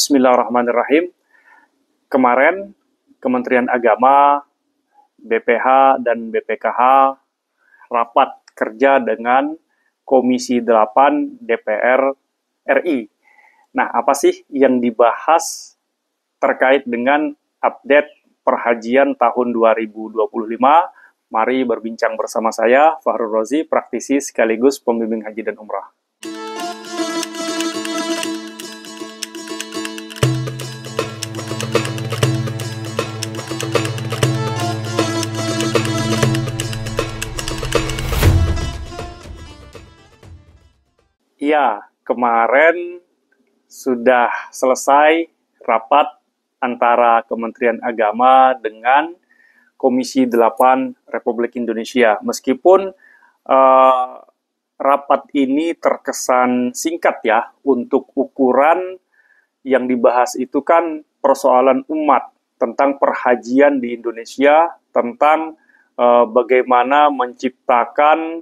Bismillahirrahmanirrahim. Kemarin Kementerian Agama, BPH, dan BPKH rapat kerja dengan Komisi 8 DPR RI. Nah, apa sih yang dibahas terkait dengan update perhajian tahun 2025? Mari berbincang bersama saya, Fahrul Rozi, praktisi sekaligus pembimbing haji dan umrah. Ya, kemarin sudah selesai rapat antara Kementerian Agama dengan Komisi 8 Republik Indonesia. Meskipun rapat ini terkesan singkat ya, untuk ukuran yang dibahas itu kan persoalan umat, tentang perhajian di Indonesia, tentang bagaimana menciptakan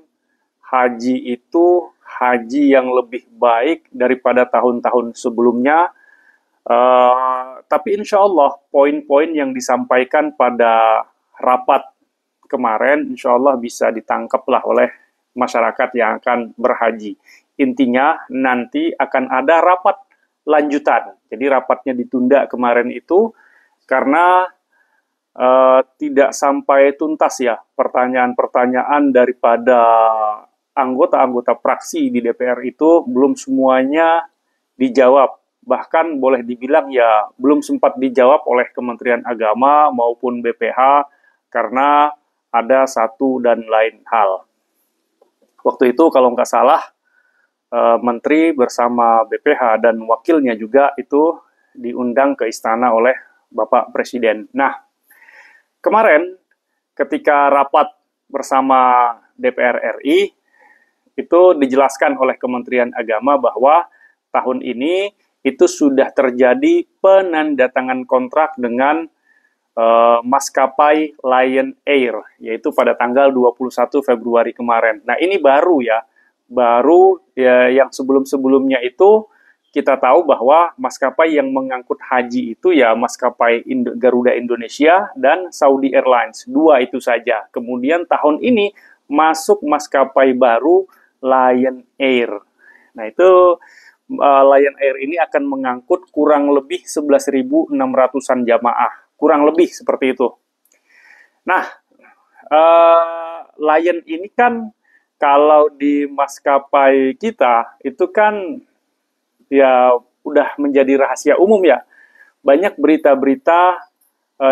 haji itu haji yang lebih baik daripada tahun-tahun sebelumnya. Tapi insya Allah poin-poin yang disampaikan pada rapat kemarin insya Allah bisa ditangkaplah oleh masyarakat yang akan berhaji. Intinya nanti akan ada rapat lanjutan. Jadi rapatnya ditunda kemarin itu karena tidak sampai tuntas ya pertanyaan-pertanyaan daripada anggota-anggota fraksi di DPR itu belum semuanya dijawab. Bahkan boleh dibilang ya belum sempat dijawab oleh Kementerian Agama maupun BPH karena ada satu dan lain hal. Waktu itu kalau nggak salah Menteri bersama BPH dan wakilnya juga itu diundang ke istana oleh Bapak Presiden. Nah, kemarin ketika rapat bersama DPR RI itu dijelaskan oleh Kementerian Agama bahwa tahun ini itu sudah terjadi penandatangan kontrak dengan maskapai Lion Air, yaitu pada tanggal 21 Februari kemarin. Nah, ini baru ya, yang sebelum-sebelumnya itu kita tahu bahwa maskapai yang mengangkut haji itu ya maskapai Garuda Indonesia dan Saudi Airlines, dua itu saja. Kemudian tahun ini masuk maskapai baru Lion Air. Nah, itu Lion Air ini akan mengangkut kurang lebih 11.600-an jamaah. Kurang lebih seperti itu. Nah, Lion ini kan kalau di maskapai kita itu kan ya udah menjadi rahasia umum ya. Banyak berita-berita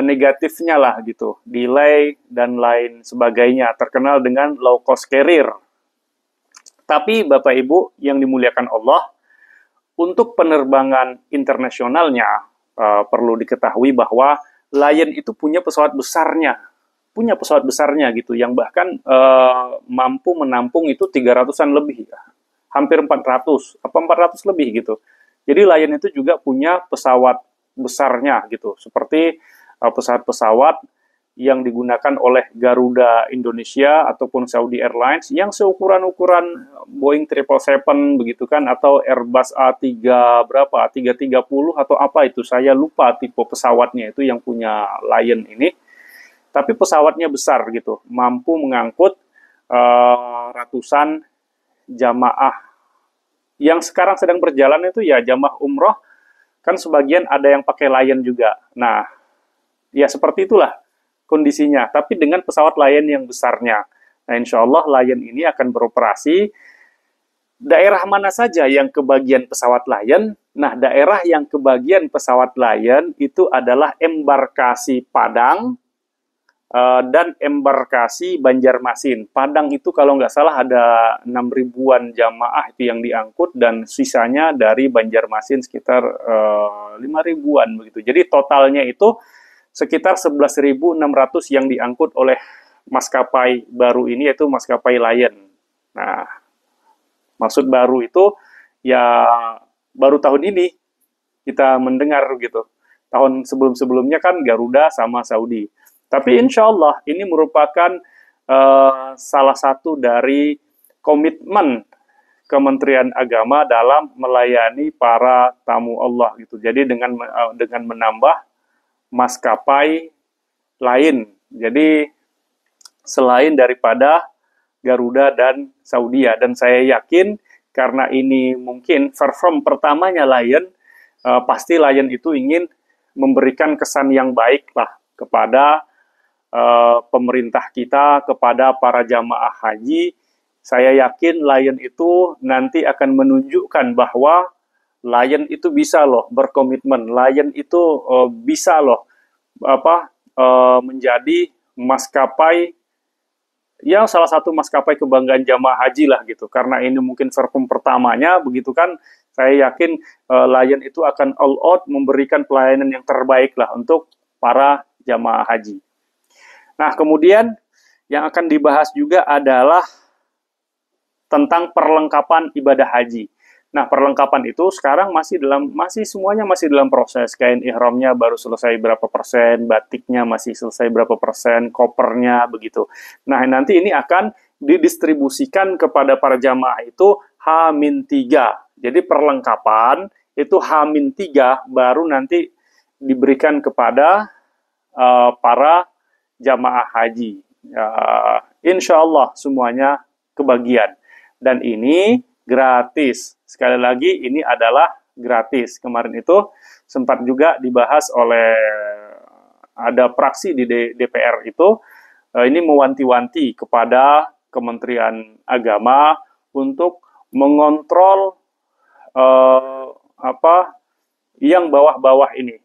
negatifnya lah gitu. Delay dan lain sebagainya. Terkenal dengan low cost carrier. Tapi Bapak Ibu yang dimuliakan Allah, untuk penerbangan internasionalnya perlu diketahui bahwa Lion itu punya pesawat besarnya gitu, yang bahkan mampu menampung itu 300-an lebih, hampir 400, apa 400 lebih gitu. Jadi Lion itu juga punya pesawat besarnya gitu, seperti pesawat-pesawat yang digunakan oleh Garuda Indonesia ataupun Saudi Airlines yang seukuran-ukuran Boeing 777 begitu kan, atau Airbus A3 berapa, A330 atau apa itu, saya lupa tipe pesawatnya itu yang punya Lion ini. Tapi pesawatnya besar gitu, mampu mengangkut ratusan jamaah. Yang sekarang sedang berjalan itu ya jamaah umroh, kan sebagian ada yang pakai Lion juga. Nah, ya seperti itulah kondisinya, tapi dengan pesawat Lion yang besarnya. Nah, insya Allah Lion ini akan beroperasi. Daerah mana saja yang kebagian pesawat Lion? Nah, daerah yang kebagian pesawat Lion itu adalah embarkasi Padang dan embarkasi Banjarmasin. Padang itu kalau nggak salah ada 6.000-an jamaah itu yang diangkut, dan sisanya dari Banjarmasin sekitar 5.000-an begitu. Jadi totalnya itu sekitar 11.600 yang diangkut oleh maskapai baru ini, yaitu maskapai Lion. Nah, maksud baru itu ya baru tahun ini kita mendengar gitu. Tahun sebelum-sebelumnya kan Garuda sama Saudi. Tapi insya Allah ini merupakan salah satu dari komitmen Kementerian Agama dalam melayani para tamu Allah gitu. Jadi dengan menambah maskapai lain. Jadi selain daripada Garuda dan Saudia, dan saya yakin karena ini mungkin firm pertamanya Lion, pasti Lion itu ingin memberikan kesan yang baik lah kepada pemerintah kita, kepada para jamaah haji. Saya yakin Lion itu nanti akan menunjukkan bahwa Lion itu bisa loh berkomitmen, Lion itu bisa loh menjadi maskapai, ya salah satu maskapai kebanggaan jamaah haji lah gitu. Karena ini mungkin verkum pertamanya, begitu kan, saya yakin Lion itu akan all out memberikan pelayanan yang terbaik lah untuk para jamaah haji. Nah, kemudian yang akan dibahas juga adalah tentang perlengkapan ibadah haji. Nah, perlengkapan itu sekarang semuanya masih dalam proses. Kain ihramnya baru selesai berapa persen, batiknya masih selesai berapa persen, kopernya begitu. Nah, nanti ini akan didistribusikan kepada para jamaah itu H-3. Jadi perlengkapan itu H-3 baru nanti diberikan kepada para jamaah haji. Insya Allah semuanya kebagian. Dan ini gratis. Sekali lagi, ini adalah gratis. Kemarin itu sempat juga dibahas oleh ada praksi di DPR itu, ini mewanti-wanti kepada Kementerian Agama untuk mengontrol yang bawah-bawah ini.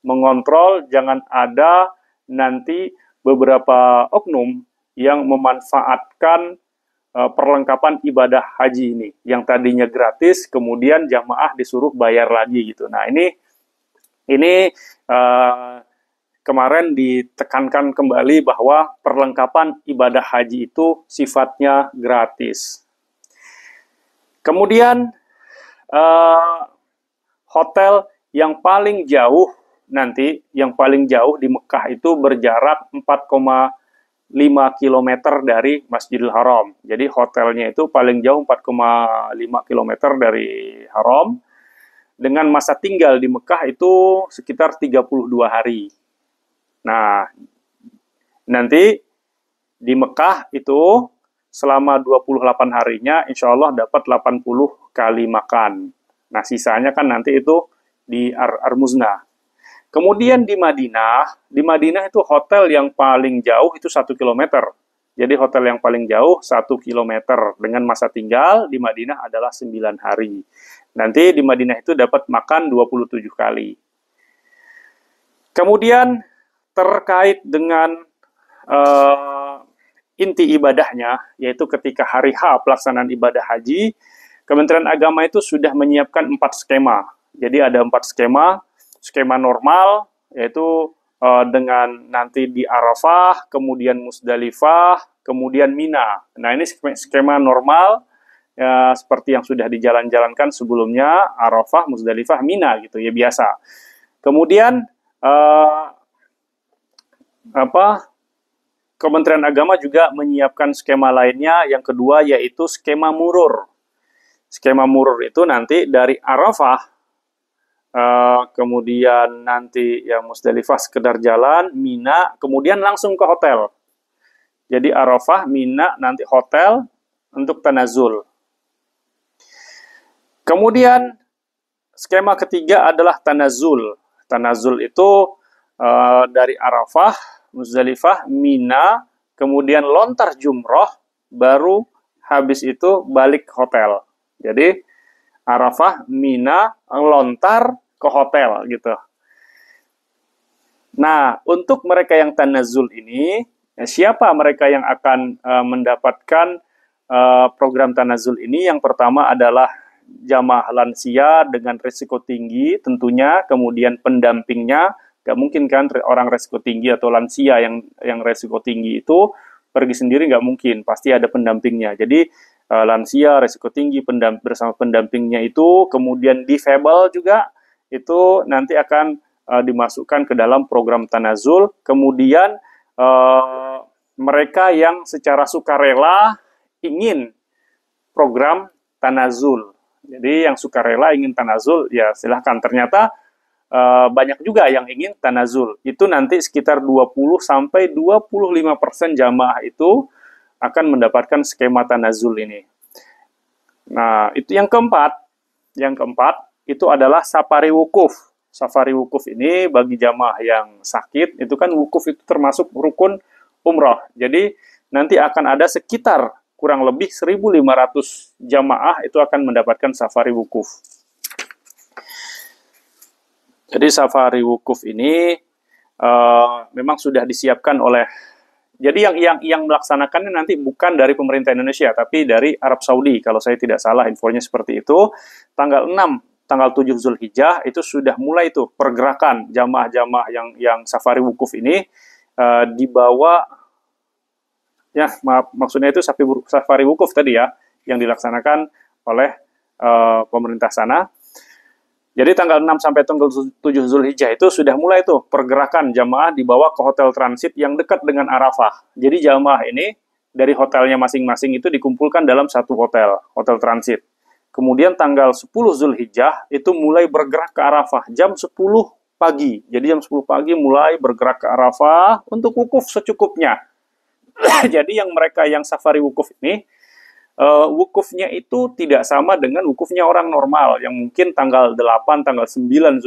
Mengontrol jangan ada nanti beberapa oknum yang memanfaatkan perlengkapan ibadah haji ini, yang tadinya gratis, kemudian jamaah disuruh bayar lagi gitu. Nah, ini kemarin ditekankan kembali bahwa perlengkapan ibadah haji itu sifatnya gratis. Kemudian hotel yang paling jauh di Mekah itu berjarak 4,5 km dari Masjidil Haram. Jadi hotelnya itu paling jauh 4,5 km dari Haram. Dengan masa tinggal di Mekah itu sekitar 32 hari. Nah, nanti di Mekah itu selama 28 harinya insya Allah dapat 80 kali makan. Nah, sisanya kan nanti itu di Ar-Muznah. Kemudian di Madinah itu hotel yang paling jauh itu 1 km. Jadi hotel yang paling jauh 1 km. Dengan masa tinggal di Madinah adalah 9 hari. Nanti di Madinah itu dapat makan 27 kali. Kemudian terkait dengan inti ibadahnya, yaitu ketika hari H pelaksanaan ibadah haji, Kementerian Agama itu sudah menyiapkan 4 skema. Jadi ada 4 skema. Skema normal, yaitu dengan nanti di Arafah, kemudian Musdalifah, kemudian Mina. Nah, ini skema normal, ya, seperti yang sudah dijalankan sebelumnya, Arafah, Musdalifah, Mina, gitu ya, biasa. Kemudian, Kementerian Agama juga menyiapkan skema lainnya, yang kedua yaitu skema murur. Skema murur itu nanti dari Arafah, kemudian nanti ya Musdalifah sekedar jalan, Mina, kemudian langsung ke hotel. Jadi Arafah, Mina, nanti hotel untuk tanazul. Kemudian skema ketiga adalah tanazul. Tanazul itu dari Arafah, Musdalifah, Mina, kemudian lontar jumroh, baru habis itu balik hotel. Jadi Arafah, Mina, lontar ke hotel gitu. Nah, untuk mereka yang tanazul ini, siapa mereka yang akan mendapatkan program tanazul ini? Yang pertama adalah jamaah lansia dengan risiko tinggi tentunya, kemudian pendampingnya. Gak mungkin kan orang risiko tinggi atau lansia yang risiko tinggi itu pergi sendiri, gak mungkin, pasti ada pendampingnya. Jadi lansia, risiko tinggi, bersama pendampingnya itu, kemudian difabel juga, itu nanti akan dimasukkan ke dalam program tanazul. Kemudian mereka yang secara sukarela ingin program tanazul. Jadi yang sukarela ingin tanazul, ya silahkan. Ternyata banyak juga yang ingin tanazul. Itu nanti sekitar 20-25% jamaah itu akan mendapatkan skema tanazul ini. Nah, itu yang keempat. Yang keempat, itu adalah safari wukuf. Safari wukuf ini bagi jamaah yang sakit, itu kan wukuf itu termasuk rukun umrah. Jadi, nanti akan ada sekitar kurang lebih 1.500 jamaah itu akan mendapatkan safari wukuf. Jadi, safari wukuf ini memang sudah disiapkan oleh. Jadi yang melaksanakannya nanti bukan dari pemerintah Indonesia, tapi dari Arab Saudi. Kalau saya tidak salah infonya seperti itu. Tanggal 6, tanggal 7 Zulhijjah itu sudah mulai tuh pergerakan jamaah-jamaah yang safari wukuf ini dibawa, ya maksudnya itu safari wukuf tadi ya, yang dilaksanakan oleh pemerintah sana. Jadi tanggal 6 sampai tanggal 7 Zulhijjah itu sudah mulai tuh pergerakan jamaah dibawa ke hotel transit yang dekat dengan Arafah. Jadi jamaah ini dari hotelnya masing-masing itu dikumpulkan dalam satu hotel transit. Kemudian tanggal 10 Zulhijjah itu mulai bergerak ke Arafah jam 10 pagi. Jadi jam 10 pagi mulai bergerak ke Arafah untuk wukuf secukupnya. Jadi mereka yang safari wukuf ini, wukufnya itu tidak sama dengan wukufnya orang normal yang mungkin tanggal 8, tanggal 9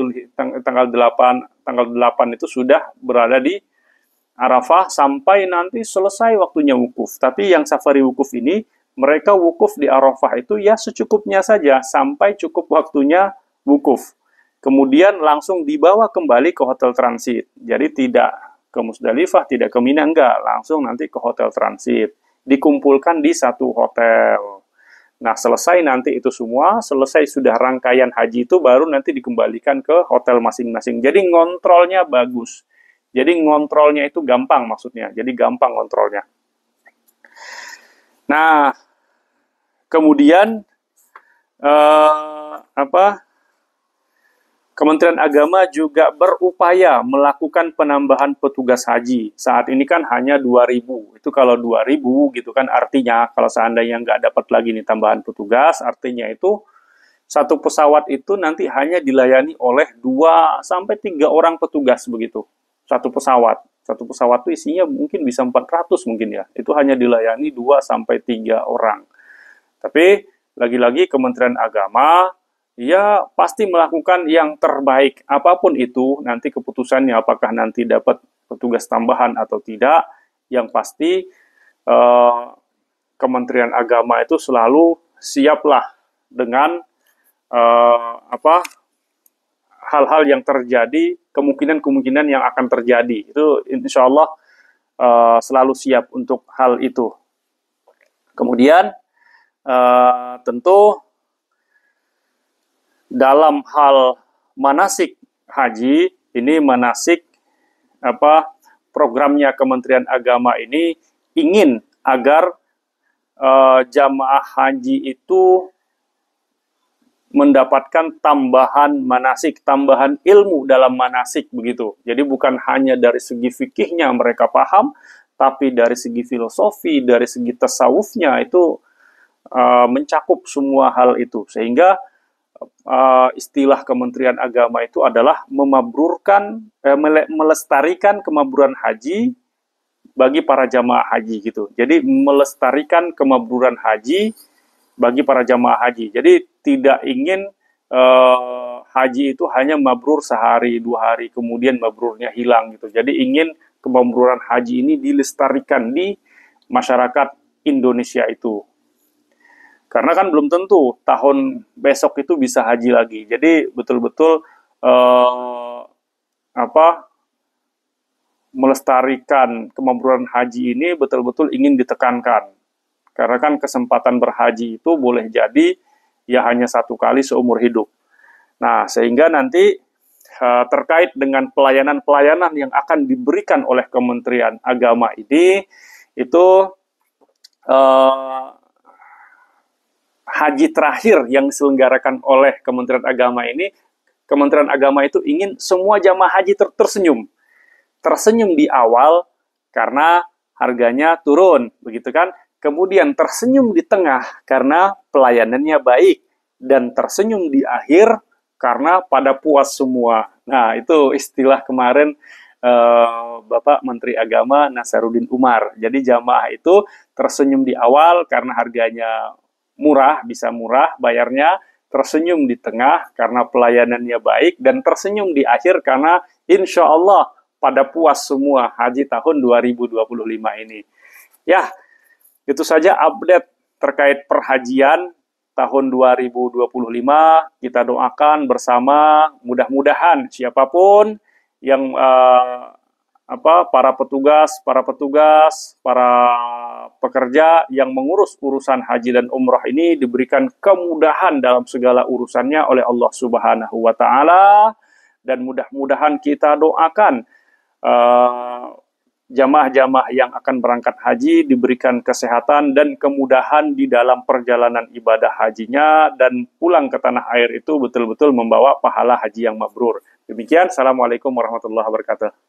tanggal 8 itu sudah berada di Arafah sampai nanti selesai waktunya wukuf. Tapi yang safari wukuf ini mereka wukuf di Arafah itu ya secukupnya saja sampai cukup waktunya wukuf. Kemudian langsung dibawa kembali ke hotel transit. Jadi tidak ke Musdalifah, tidak ke Mina, enggak, langsung nanti ke hotel transit. Dikumpulkan di satu hotel. Nah, selesai nanti itu semua, selesai sudah rangkaian haji itu, baru nanti dikembalikan ke hotel masing-masing. Jadi ngontrolnya bagus. Jadi ngontrolnya itu gampang maksudnya. Jadi gampang ngontrolnya. Nah, kemudian Kementerian Agama juga berupaya melakukan penambahan petugas haji. Saat ini kan hanya 2.000. Itu kalau 2.000 gitu kan artinya kalau seandainya nggak dapat lagi nih tambahan petugas, artinya itu satu pesawat itu nanti hanya dilayani oleh 2-3 orang petugas begitu. Satu pesawat. Satu pesawat itu isinya mungkin bisa 400 mungkin ya. Itu hanya dilayani 2-3 orang. Tapi lagi-lagi Kementerian Agama ya pasti melakukan yang terbaik. Apapun itu, nanti keputusannya apakah nanti dapat petugas tambahan atau tidak, yang pasti Kementerian Agama itu selalu siaplah dengan hal-hal yang terjadi, kemungkinan-kemungkinan yang akan terjadi. Itu insya Allah selalu siap untuk hal itu. Kemudian tentu dalam hal manasik haji, ini manasik programnya Kementerian Agama ini ingin agar jamaah haji itu mendapatkan tambahan manasik, tambahan ilmu dalam manasik begitu. Jadi bukan hanya dari segi fikihnya mereka paham, tapi dari segi filosofi, dari segi tasawufnya itu mencakup semua hal itu. Sehingga istilah Kementerian Agama itu adalah melestarikan kemabruran haji bagi para jamaah haji gitu. Jadi melestarikan kemabruran haji bagi para jamaah haji. Jadi tidak ingin haji itu hanya mabrur sehari, 2 hari, kemudian mabrurnya hilang gitu. Jadi ingin kemabruran haji ini dilestarikan di masyarakat Indonesia itu. Karena kan belum tentu tahun besok itu bisa haji lagi. Jadi betul-betul melestarikan kemabruran haji ini betul-betul ingin ditekankan. Karena kan kesempatan berhaji itu boleh jadi ya hanya 1 kali seumur hidup. Nah, sehingga nanti terkait dengan pelayanan-pelayanan yang akan diberikan oleh Kementerian Agama ini, itu haji terakhir yang diselenggarakan oleh Kementerian Agama ini, Kementerian Agama itu ingin semua jamaah haji tersenyum. Tersenyum di awal karena harganya turun, begitu kan? kemudian tersenyum di tengah karena pelayanannya baik, dan tersenyum di akhir karena pada puas semua. Nah, itu istilah kemarin Bapak Menteri Agama Nasaruddin Umar. Jadi jamaah itu tersenyum di awal karena harganya murah, bisa murah bayarnya, tersenyum di tengah karena pelayanannya baik, dan tersenyum di akhir karena insya Allah pada puas semua haji tahun 2025 ini. Ya, itu saja update terkait perhajian tahun 2025. Kita doakan bersama, mudah-mudahan siapapun yang para petugas, para pekerja yang mengurus urusan haji dan umrah ini diberikan kemudahan dalam segala urusannya oleh Allah Subhanahu wa taala, dan mudah-mudahan kita doakan jamaah-jamaah yang akan berangkat haji diberikan kesehatan dan kemudahan di dalam perjalanan ibadah hajinya, dan pulang ke tanah air itu betul-betul membawa pahala haji yang mabrur. Demikian, Assalamualaikum warahmatullahi wabarakatuh.